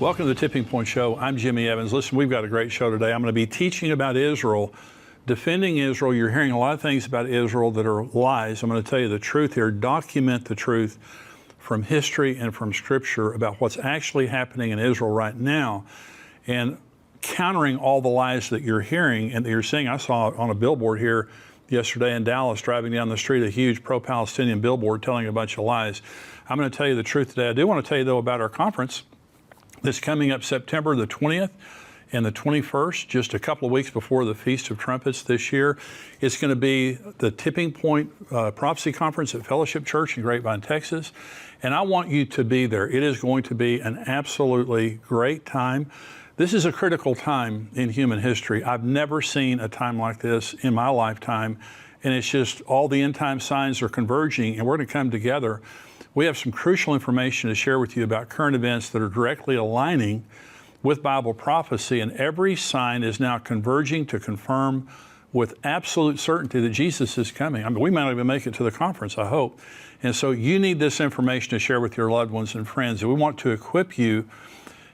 Welcome to the Tipping Point Show. I'm Jimmy Evans. Listen, we've got a great show today. I'm going to be teaching about Israel, defending Israel. You're hearing a lot of things about Israel that are lies. I'm going to tell you the truth here, document the truth from history and from Scripture about what's actually happening in Israel right now, and countering all the lies that you're hearing and that you're seeing. I saw on a billboard here yesterday in Dallas, driving down the street, a huge pro-Palestinian billboard telling a bunch of lies. I'm going to tell you the truth today. I do want to tell you, though, about our conference that's coming up September the 20th and the 21st, just a couple of weeks before the Feast of Trumpets this year. It's going to be the Tipping Point Prophecy Conference at Fellowship Church in Grapevine, Texas. And I want you to be there. It is going to be an absolutely great time. This is a critical time in human history. I've never seen a time like this in my lifetime. And it's just all the end time signs are converging, and we're going to come together. We have some crucial information to share with you about current events that are directly aligning with Bible prophecy, and every sign is now converging to confirm with absolute certainty that Jesus is coming. I mean, we might not even make it to the conference, I hope. And so you need this information to share with your loved ones and friends. And we want to equip you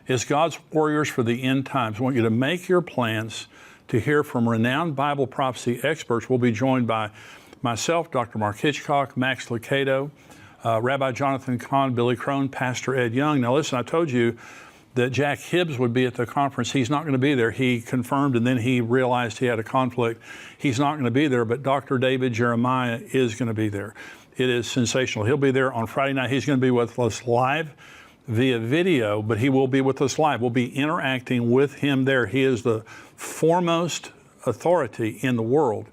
as God's warriors for the end times. We want you to make your plans to hear from renowned Bible prophecy experts. We'll be joined by myself, Dr. Mark Hitchcock, Max Lucado, Rabbi Jonathan Kahn, Billy Crone, Pastor Ed Young. Now listen, I told you that Jack Hibbs would be at the conference. He's not going to be there. He confirmed, and then he realized he had a conflict. He's not going to be there, but Dr. David Jeremiah is going to be there. It is sensational. He'll be there on Friday night. He's going to be with us live via video, but he will be with us live. We'll be interacting with him there. He is the foremost authority in the world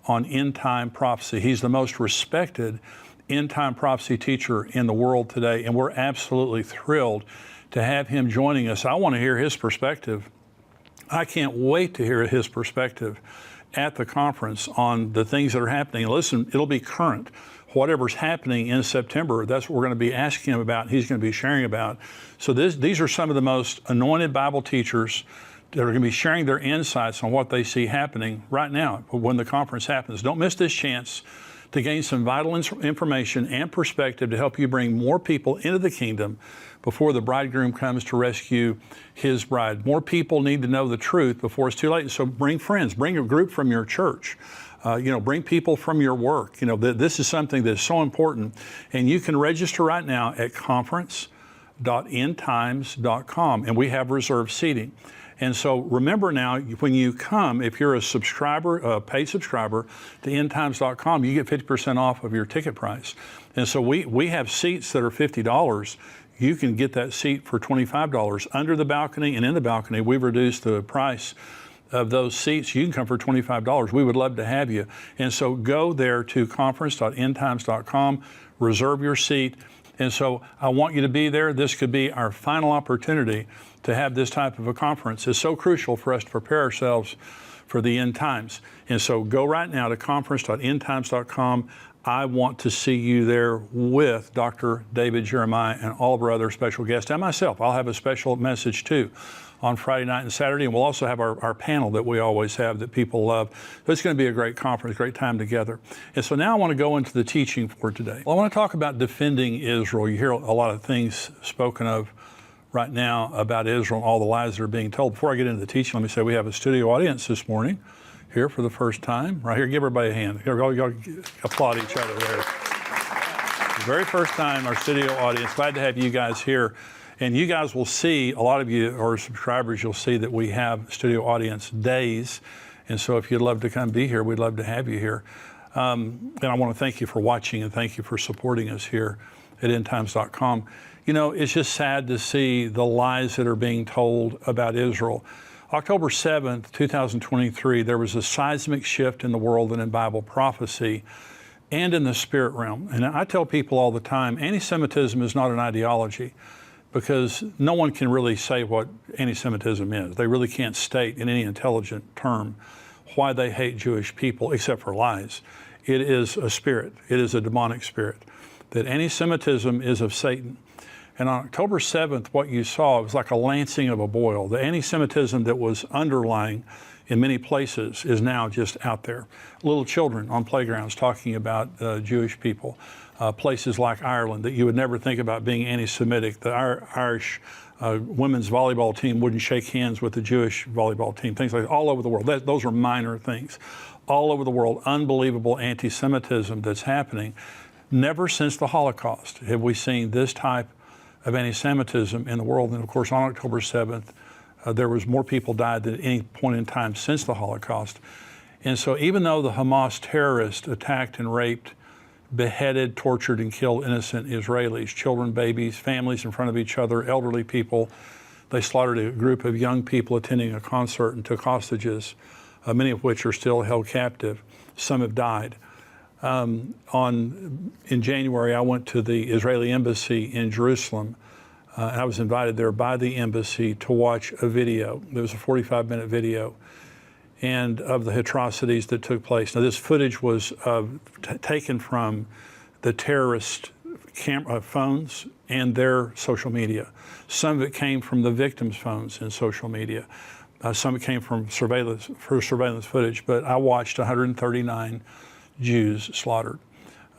on end-time prophecy. He's the most respected end-time prophecy teacher in the world today, and we're absolutely thrilled to have him joining us. I want to hear his perspective. I can't wait to hear his perspective at the conference on the things that are happening. Listen, it'll be current. Whatever's happening in September, that's what we're going to be asking him about, and he's going to be sharing about. So these are some of the most anointed Bible teachers that are going to be sharing their insights on what they see happening right now when the conference happens. Don't miss this chance to gain some vital information and perspective to help you bring more people into the kingdom before the bridegroom comes to rescue his bride. More people need to know the truth before it's too late. So bring friends, bring a group from your church, bring people from your work. This is something that's so important. And you can register right now at conference.endtimes.com, and we have reserved seating. And so remember now, when you come, if you're a subscriber, a paid subscriber to endtimes.com, you get 50% off of your ticket price. And so we have seats that are $50. You can get that seat for $25. Under the balcony and in the balcony, we've reduced the price of those seats. You can come for $25. We would love to have you. And so go there to conference.endtimes.com, reserve your seat. And so I want you to be there. This could be our final opportunity to have this type of a conference. It's so crucial for us to prepare ourselves for the end times. And so go right now to conference.endtimes.com. I want to see you there with Dr. David Jeremiah and all of our other special guests, and myself. I'll have a special message too on Friday night and Saturday, and we'll also have our panel that we always have that people love. So it's going to be a great conference, great time together. And so now I want to go into the teaching for today. Well, I want to talk about defending Israel. You hear a lot of things spoken of right now about Israel and all the lies that are being told. Before I get into the teaching, let me say we have a studio audience this morning here for the first time. Right here, give everybody a hand. Y'all applaud each other there. The very first time, our studio audience. Glad to have you guys here. And you guys will see, a lot of you are subscribers, you'll see that we have studio audience days. And so if you'd love to come be here, we'd love to have you here. And I want to thank you for watching and thank you for supporting us here at endtimes.com. It's just sad to see the lies that are being told about Israel. October 7th, 2023, there was a seismic shift in the world and in Bible prophecy and in the spirit realm. And I tell people all the time, anti-Semitism is not an ideology, because no one can really say what anti-Semitism is. They really can't state in any intelligent term why they hate Jewish people, except for lies. It is a spirit. It is a demonic spirit. That anti-Semitism is of Satan. And on October 7th, what you saw was like a lancing of a boil. The anti-Semitism that was underlying in many places is now just out there. Little children on playgrounds talking about Jewish people. places like Ireland that you would never think about being anti-Semitic. The Irish women's volleyball team wouldn't shake hands with the Jewish volleyball team, things like that, all over the world. Those are minor things. All over the world, unbelievable anti-Semitism that's happening. Never since the Holocaust have we seen this type of anti-Semitism in the world. And of course, on October 7th, there was more people died than at any point in time since the Holocaust. And so even though the Hamas terrorists attacked and raped, beheaded, tortured, and killed innocent Israelis, children, babies, families in front of each other, elderly people, they slaughtered a group of young people attending a concert and took hostages, many of which are still held captive. Some have died. In January, I went to the Israeli embassy in Jerusalem, and I was invited there by the embassy to watch a video. There was a 45-minute video and of the atrocities that took place. Now, this footage was taken from the terrorist phones and their social media. Some of it came from the victims' phones and social media. Some of it came from surveillance footage, but I watched 139 Jews slaughtered.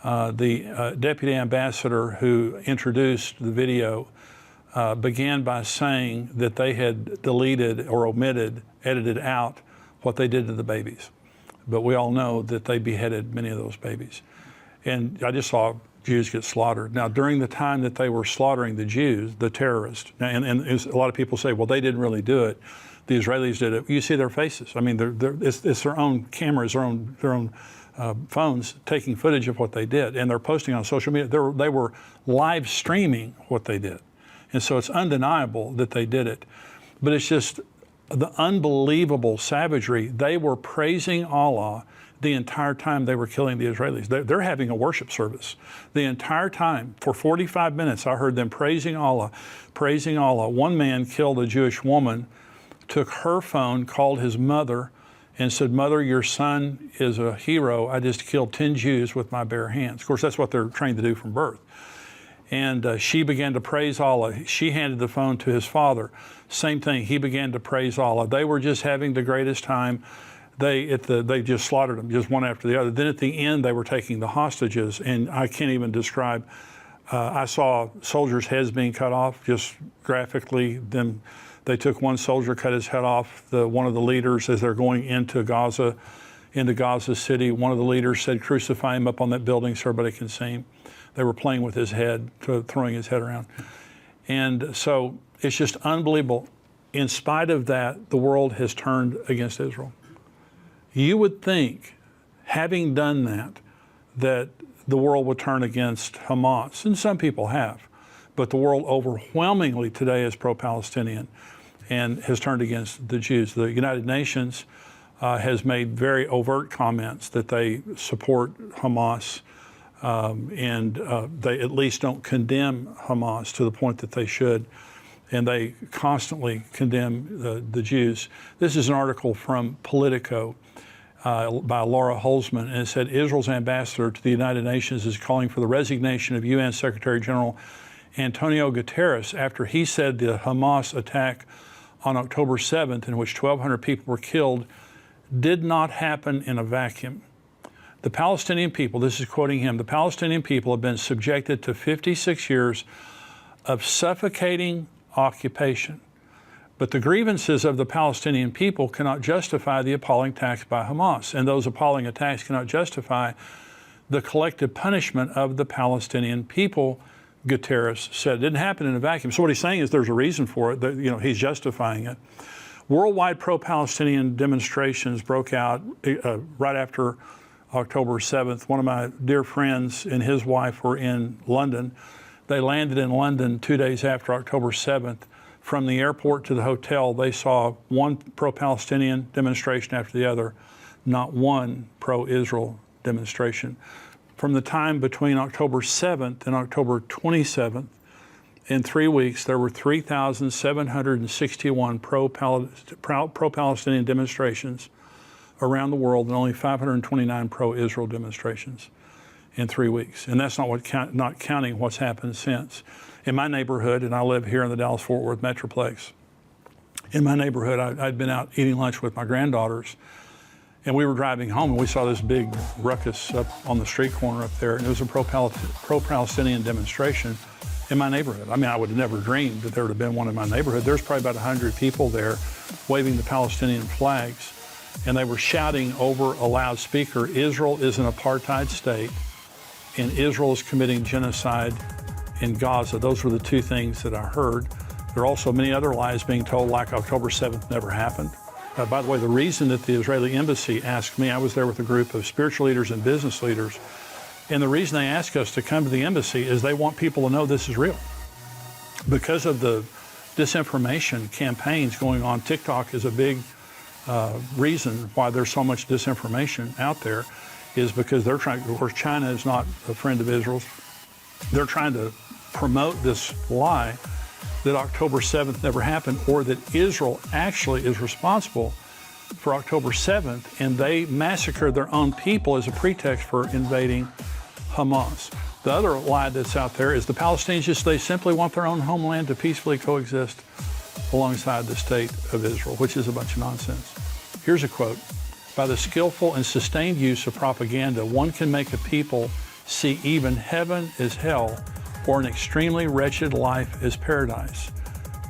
The deputy ambassador who introduced the video began by saying that they had deleted or edited out what they did to the babies. But we all know that they beheaded many of those babies. And I just saw Jews get slaughtered. Now, during the time that they were slaughtering the Jews, the terrorists, and a lot of people say, well, they didn't really do it. The Israelis did it. You see their faces. I mean, it's their own cameras, their own phones taking footage of what they did, and they're posting on social media. They were live streaming what they did. And so it's undeniable that they did it. But it's just the unbelievable savagery. They were praising Allah the entire time they were killing the Israelis. They're having a worship service. The entire time, for 45 minutes, I heard them praising Allah, praising Allah. One man killed a Jewish woman, took her phone, called his mother, and said, "Mother, your son is a hero. I just killed 10 Jews with my bare hands." Of course, that's what they're trained to do from birth. And she began to praise Allah. She handed the phone to his father. Same thing, he began to praise Allah. They were just having the greatest time. They just slaughtered them, just one after the other. Then at the end, they were taking the hostages, and I can't even describe. I saw soldiers' heads being cut off, just graphically. Then they took one soldier, cut his head off. One of the leaders, as they're going into Gaza City, one of the leaders said, "Crucify him up on that building so everybody can see him." They were playing with his head, throwing his head around. And so it's just unbelievable. In spite of that, the world has turned against Israel. You would think, having done that the world would turn against Hamas, and some people have, but the world overwhelmingly today is pro-Palestinian and has turned against the Jews. The United Nations has made very overt comments that they support Hamas, and they at least don't condemn Hamas to the point that they should, and they constantly condemn the Jews. This is an article from Politico by Laura Holzman, and it said, Israel's ambassador to the United Nations is calling for the resignation of UN Secretary General Antonio Guterres after he said the Hamas attack on October 7th, in which 1,200 people were killed, did not happen in a vacuum. The Palestinian people, this is quoting him, the Palestinian people have been subjected to 56 years of suffocating occupation. But the grievances of the Palestinian people cannot justify the appalling attacks by Hamas, and those appalling attacks cannot justify the collective punishment of the Palestinian people, Guterres said. It didn't happen in a vacuum. So what he's saying is there's a reason for it, that, he's justifying it. Worldwide pro-Palestinian demonstrations broke out right after October 7th. One of my dear friends and his wife were in London. They landed in London 2 days after October 7th. From the airport to the hotel, they saw one pro-Palestinian demonstration after the other, not one pro-Israel demonstration. From the time between October 7th and October 27th, in 3 weeks, there were 3,761 pro-Palestinian demonstrations around the world, and only 529 pro-Israel demonstrations in 3 weeks. And that's not counting what's happened since. In my neighborhood, and I live here in the Dallas-Fort Worth Metroplex, in my neighborhood, I'd been out eating lunch with my granddaughters, And we were driving home and we saw this big ruckus up on the street corner up there, and it was a pro-Palestinian demonstration in my neighborhood. I mean, I would have never dreamed that there would have been one in my neighborhood. There's probably about 100 people there waving the Palestinian flags, and they were shouting over a loudspeaker, Israel is an apartheid state, and Israel is committing genocide in Gaza. Those were the two things that I heard. There are also many other lies being told, like October 7th never happened. By the way, the reason that the Israeli embassy asked me, I was there with a group of spiritual leaders and business leaders, and the reason they asked us to come to the embassy is they want people to know this is real. Because of the disinformation campaigns going on, TikTok is a big reason why there's so much disinformation out there, is because they're trying, of course, China is not a friend of Israel's. They're trying to promote this lie that October 7th never happened, or that Israel actually is responsible for October 7th, and they massacred their own people as a pretext for invading Hamas. The other lie that's out there is the Palestinians, they simply want their own homeland to peacefully coexist alongside the state of Israel, which is a bunch of nonsense. Here's a quote. By the skillful and sustained use of propaganda, one can make a people see even heaven as hell, or an extremely wretched life as paradise.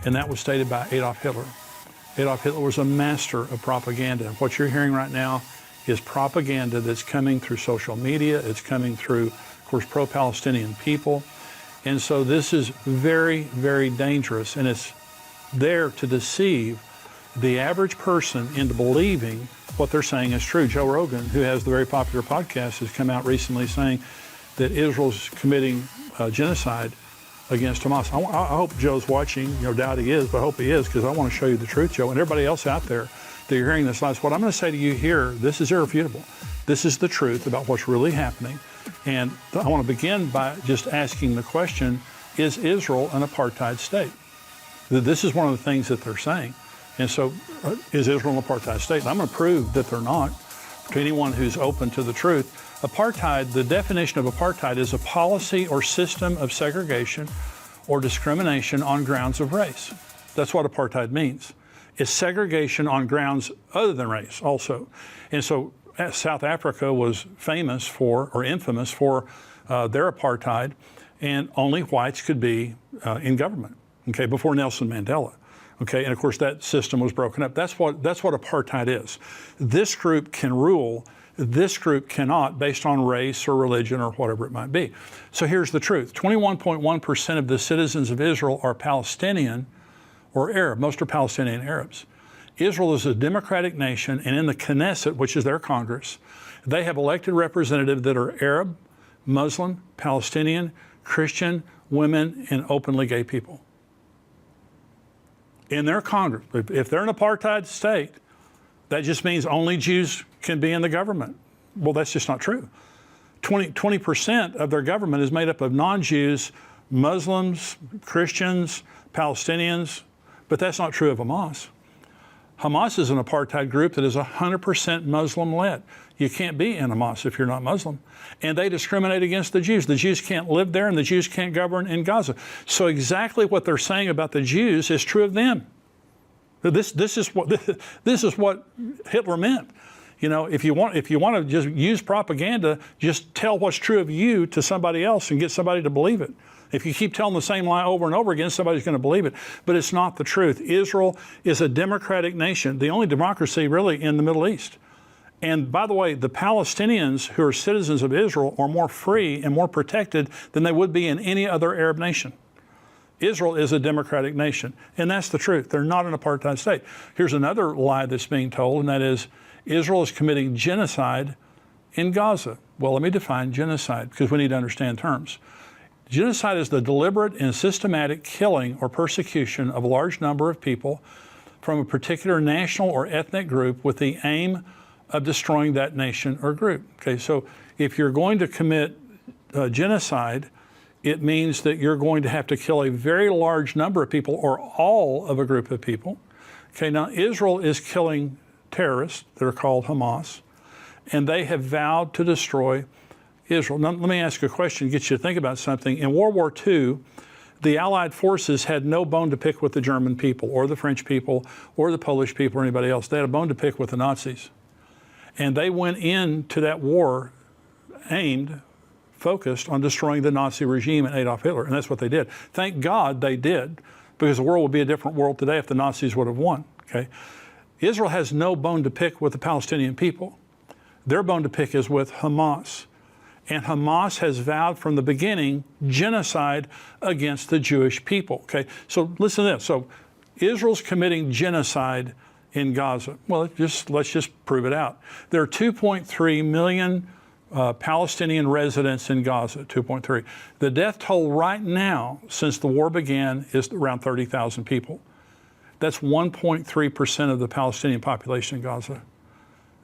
And that was stated by Adolf Hitler. Adolf Hitler was a master of propaganda. What you're hearing right now is propaganda that's coming through social media. It's coming through, of course, pro-Palestinian people. And so this is very, very dangerous. And it's there to deceive the average person into believing what they're saying is true. Joe Rogan, who has the very popular podcast, has come out recently saying that Israel's committing genocide against Hamas. I hope Joe's watching. No doubt he is, but I hope he is, because I want to show you the truth, Joe, and everybody else out there that you're hearing this lies. What I'm going to say to you here, this is irrefutable. This is the truth about what's really happening. And I want to begin by just asking the question, is Israel an apartheid state? This is one of the things that they're saying. And so, is Israel an apartheid state? And I'm going to prove that they're not, to anyone who's open to the truth. Apartheid, the definition of apartheid is a policy or system of segregation or discrimination on grounds of race. That's what apartheid means. It's segregation on grounds other than race also. And so South Africa was famous for, or infamous for, their apartheid, and only whites could be in government, okay, before Nelson Mandela. Okay, and of course that system was broken up. That's what apartheid is. This group can rule, this group cannot, based on race or religion or whatever it might be. So here's the truth. 21.1% of the citizens of Israel are Palestinian or Arab. Most are Palestinian Arabs. Israel is a democratic nation, and in the Knesset, which is their Congress, they have elected representatives that are Arab, Muslim, Palestinian, Christian, women, and openly gay people. In their Congress. If they're an apartheid state, that just means only Jews can be in the government. Well, that's just not true. 20% of their government is made up of non-Jews, Muslims, Christians, Palestinians, but that's not true of Hamas. Hamas is an apartheid group that is 100% Muslim-led. You can't be in Hamas if you're not Muslim. And they discriminate against the Jews. The Jews can't live there, and the Jews can't govern in Gaza. So exactly what they're saying about the Jews is true of them. This is what Hitler meant. You know, if you want to just use propaganda, just tell what's true of you to somebody else and get somebody to believe it. If you keep telling the same lie over and over again, somebody's going to believe it. But it's not the truth. Israel is a democratic nation, the only democracy really in the Middle East. And by the way, the Palestinians who are citizens of Israel are more free and more protected than they would be in any other Arab nation. Israel is a democratic nation, and that's the truth. They're not an apartheid state. Here's another lie that's being told, and that is Israel is committing genocide in Gaza. Well, let me define genocide, because we need to understand terms. Genocide is the deliberate and systematic killing or persecution of a large number of people from a particular national or ethnic group with the aim of destroying that nation or group. Okay, so if you're going to commit genocide, it means that you're going to have to kill a very large number of people or all of a group of people. Okay, now Israel is killing terrorists that are called Hamas, and they have vowed to destroy Israel. Now, let me ask you a question, get you to think about something. In World War II, the Allied forces had no bone to pick with the German people or the French people or the Polish people or anybody else. They had a bone to pick with the Nazis. And they went into that war focused on destroying the Nazi regime and Adolf Hitler. And that's what they did. Thank God they did, because the world would be a different world today if the Nazis would have won. Okay? Israel has no bone to pick with the Palestinian people. Their bone to pick is with Hamas. And Hamas has vowed from the beginning genocide against the Jewish people. Okay? So listen to this. So Israel's committing genocide in Gaza. Well, let's just prove it out. There are 2.3 million Palestinian residents in Gaza, 2.3. The death toll right now, since the war began, is around 30,000 people. That's 1.3% of the Palestinian population in Gaza.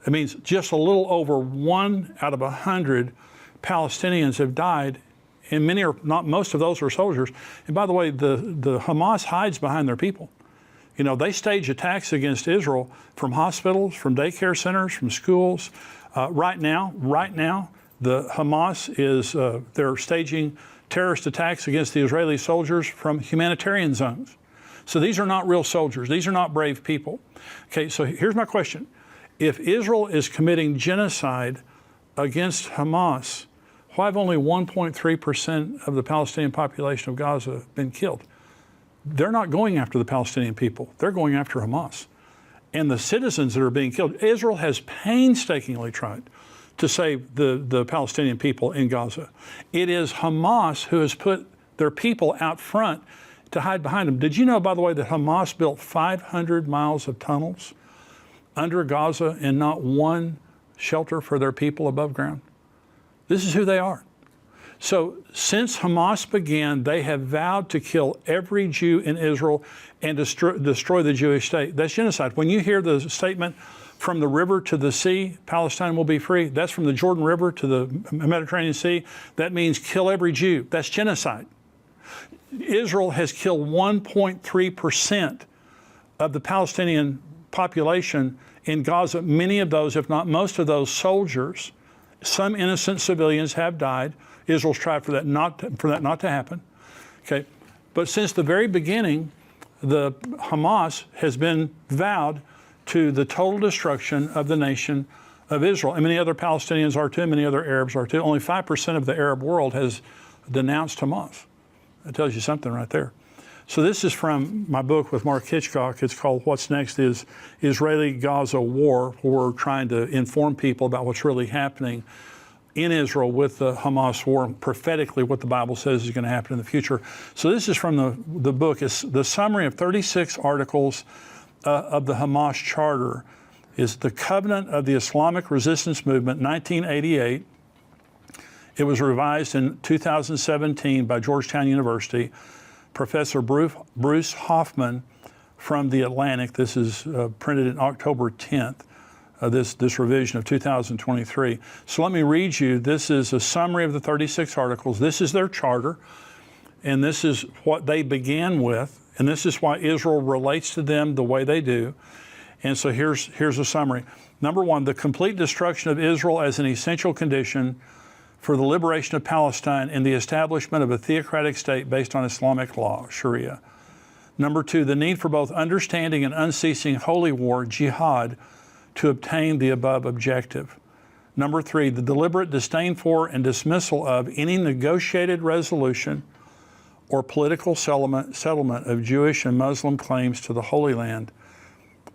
It means just a little over 1 out of 100 Palestinians have died, and many are not. Most of those are soldiers. And by the way, the Hamas hides behind their people. You know, they stage attacks against Israel from hospitals, from daycare centers, from schools. Right now, the Hamas is, they're staging terrorist attacks against the Israeli soldiers from humanitarian zones. So these are not real soldiers. These are not brave people. Okay, so here's my question. If Israel is committing genocide against Hamas, why have only 1.3% of the Palestinian population of Gaza been killed? They're not going after the Palestinian people. They're going after Hamas. And the citizens that are being killed, Israel has painstakingly tried to save the Palestinian people in Gaza. It is Hamas who has put their people out front to hide behind them. Did you know, by the way, that Hamas built 500 miles of tunnels under Gaza and not one shelter for their people above ground? This is who they are. So since Hamas began, they have vowed to kill every Jew in Israel and destroy the Jewish state. That's genocide. When you hear the statement, from the river to the sea, Palestine will be free, that's from the Jordan River to the Mediterranean Sea. That means kill every Jew. That's genocide. Israel has killed 1.3% of the Palestinian population in Gaza. Many of those, if not most of those soldiers, some innocent civilians have died. Israel's tried for that not to happen. Okay, but since the very beginning, the Hamas has been vowed to the total destruction of the nation of Israel, and many other Palestinians are too, and many other Arabs are too. Only 5% of the Arab world has denounced Hamas. That tells you something right there. So this is from my book with Mark Hitchcock. It's called What's Next is Israeli-Gaza War, where we're trying to inform people about what's really happening in Israel with the Hamas war, and prophetically what the Bible says is going to happen in the future. So this is from the book. It's the summary of 36 articles of the Hamas Charter. Is the Covenant of the Islamic Resistance Movement, 1988. It was revised in 2017 by Georgetown University. Professor Bruce Hoffman from The Atlantic. This is printed in October 10th. This revision of 2023. So let me read you. This is a summary of the 36 articles. This is their charter, and this is what they began with, and this is why Israel relates to them the way they do. And so here's a summary. Number one, the complete destruction of Israel as an essential condition for the liberation of Palestine and the establishment of a theocratic state based on Islamic law, Sharia. Number two, the need for both understanding and unceasing holy war, jihad, to obtain the above objective. Number three, the deliberate disdain for and dismissal of any negotiated resolution or political settlement of Jewish and Muslim claims to the Holy Land.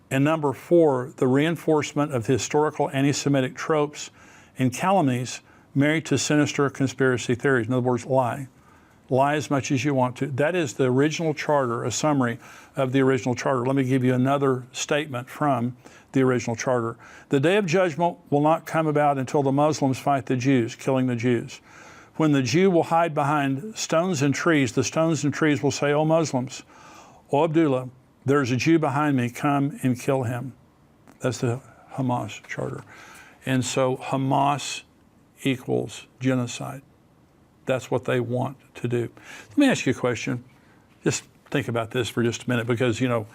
And number four, the reinforcement of historical anti-Semitic tropes and calumnies married to sinister conspiracy theories. In other words, lie. Lie as much as you want to. That is the original charter, a summary of the original charter. Let me give you another statement from the original charter. The day of judgment will not come about until the Muslims fight the Jews, killing the Jews. When the Jew will hide behind stones and trees, the stones and trees will say, "O Muslims, O Abdullah, there's a Jew behind me, come and kill him." That's the Hamas charter. And so Hamas equals genocide. That's what they want to do. Let me ask you a question. Just think about this for just a minute, because, you know,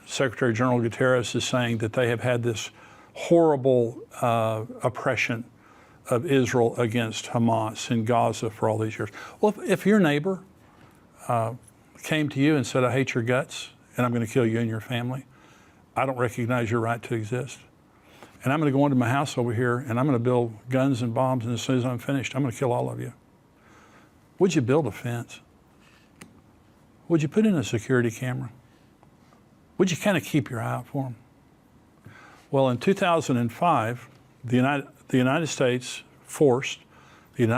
Secretary General Guterres is saying that they have had this horrible oppression of Israel against Hamas in Gaza for all these years. Well, if your neighbor came to you and said, "I hate your guts and I'm going to kill you and your family," I don't recognize your right to exist. and I'm going to go into my house over here, and I'm going to build guns and bombs, and as soon as I'm finished, I'm going to kill all of you. Would you build a fence? Would you put in a security camera? Would you kind of keep your eye out for them? Well, in 2005, the United States and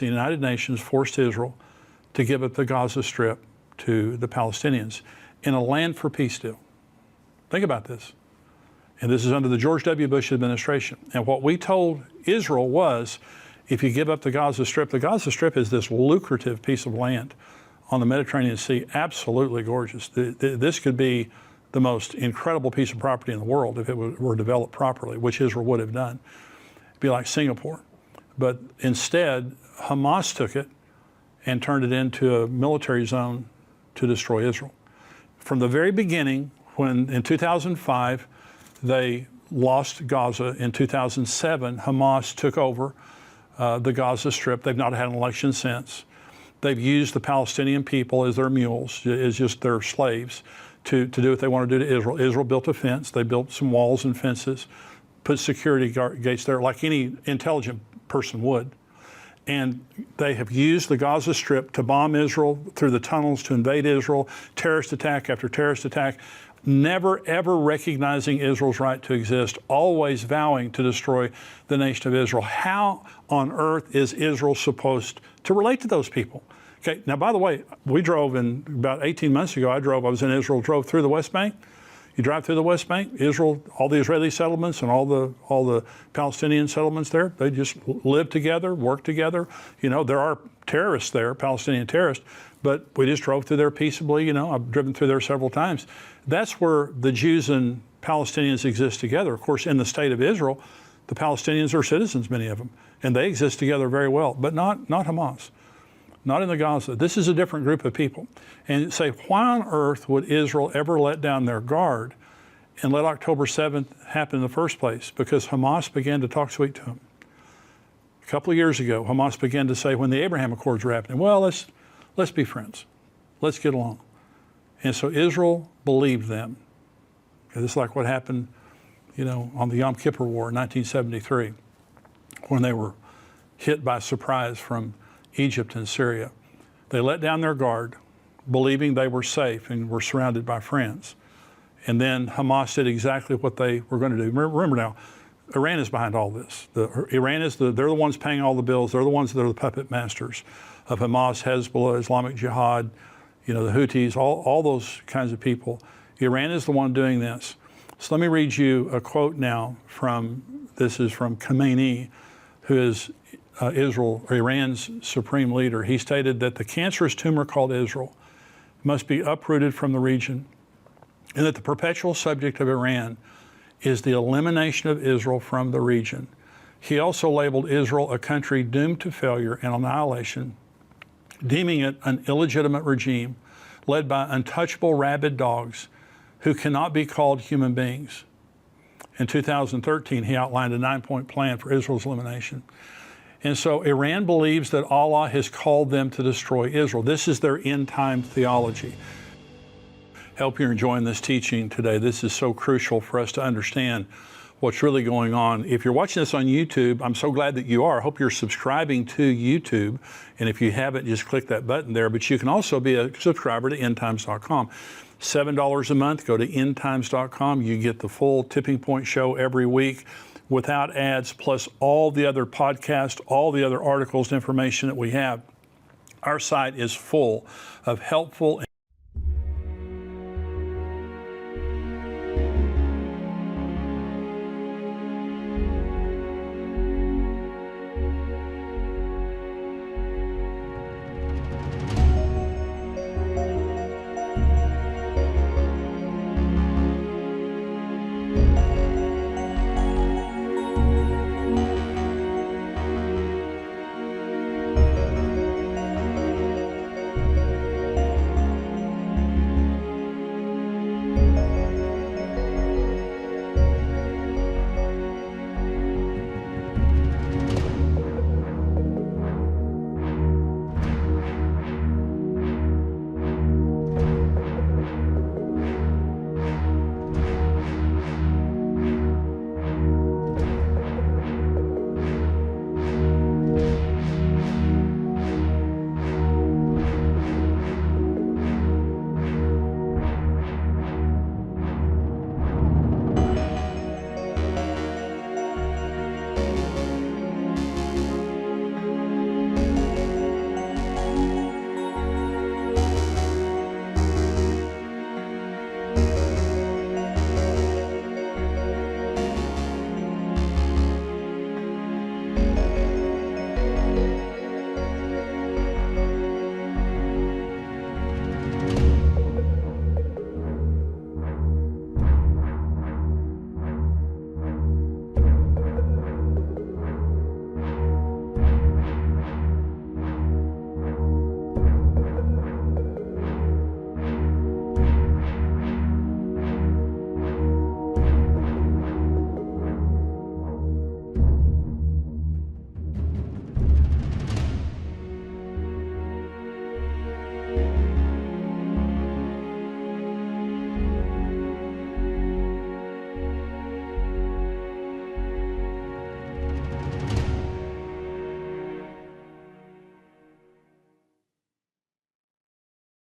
the United Nations forced Israel to give up the Gaza Strip to the Palestinians in a land for peace deal. Think about this. And this is under the George W. Bush administration. And what we told Israel was, if you give up the Gaza Strip is this lucrative piece of land on the Mediterranean Sea, absolutely gorgeous. This could be the most incredible piece of property in the world if it were developed properly, which Israel would have done. It'd be like Singapore. But instead, Hamas took it and turned it into a military zone to destroy Israel. From the very beginning, when in 2005, they lost Gaza. In 2007, Hamas took over the Gaza Strip. They've not had an election since. They've used the Palestinian people as their mules, as just their slaves, to do what they want to do to Israel. Israel built a fence. They built some walls and fences, put security gates there like any intelligent person would. And they have used the Gaza Strip to bomb Israel through the tunnels, to invade Israel, terrorist attack after terrorist attack, never ever recognizing Israel's right to exist, always vowing to destroy the nation of Israel. How on earth is Israel supposed to relate to those people? Okay, now, by the way, we drove in about 18 months ago. I was in Israel, drove through the West Bank. You drive through the West Bank, Israel, all the Israeli settlements and all the Palestinian settlements there, they just live together, work together. You know, there are terrorists there, Palestinian terrorists, but we just drove through there peaceably. You know, I've driven through there several times. That's where the Jews and Palestinians exist together. Of course, in the state of Israel, the Palestinians are citizens, many of them, and they exist together very well, but not Hamas. Not in the Gaza. This is a different group of people. And say, why on earth would Israel ever let down their guard and let October 7th happen in the first place? Because Hamas began to talk sweet to them. A couple of years ago, Hamas began to say, when the Abraham Accords were happening, well, let's be friends. Let's get along. And so Israel believed them. Okay, this is like what happened, you know, on the Yom Kippur War in 1973, when they were hit by surprise from Egypt and Syria. They let down their guard, believing they were safe and were surrounded by friends. And then Hamas did exactly what they were going to do. Remember now, Iran is behind all this. They're the ones paying all the bills. They're the ones that are the puppet masters of Hamas, Hezbollah, Islamic Jihad, you know, the Houthis, all those kinds of people. Iran is the one doing this. So let me read you a quote now this is from Khamenei, who is Iran's supreme leader. He stated that the cancerous tumor called Israel must be uprooted from the region, and that the perpetual subject of Iran is the elimination of Israel from the region. He also labeled Israel a country doomed to failure and annihilation, deeming it an illegitimate regime led by untouchable rabid dogs who cannot be called human beings. In 2013, he outlined a 9-point plan for Israel's elimination. And so Iran believes that Allah has called them to destroy Israel. This is their end-time theology. I hope you're enjoying this teaching today. This is so crucial for us to understand what's really going on. If you're watching this on YouTube, I'm so glad that you are. I hope you're subscribing to YouTube. And if you haven't, just click that button there. But you can also be a subscriber to endtimes.com. $7 a month, go to endtimes.com. You get the full Tipping Point show every week without ads, plus all the other podcasts, all the other articles and information that we have. Our site is full of helpful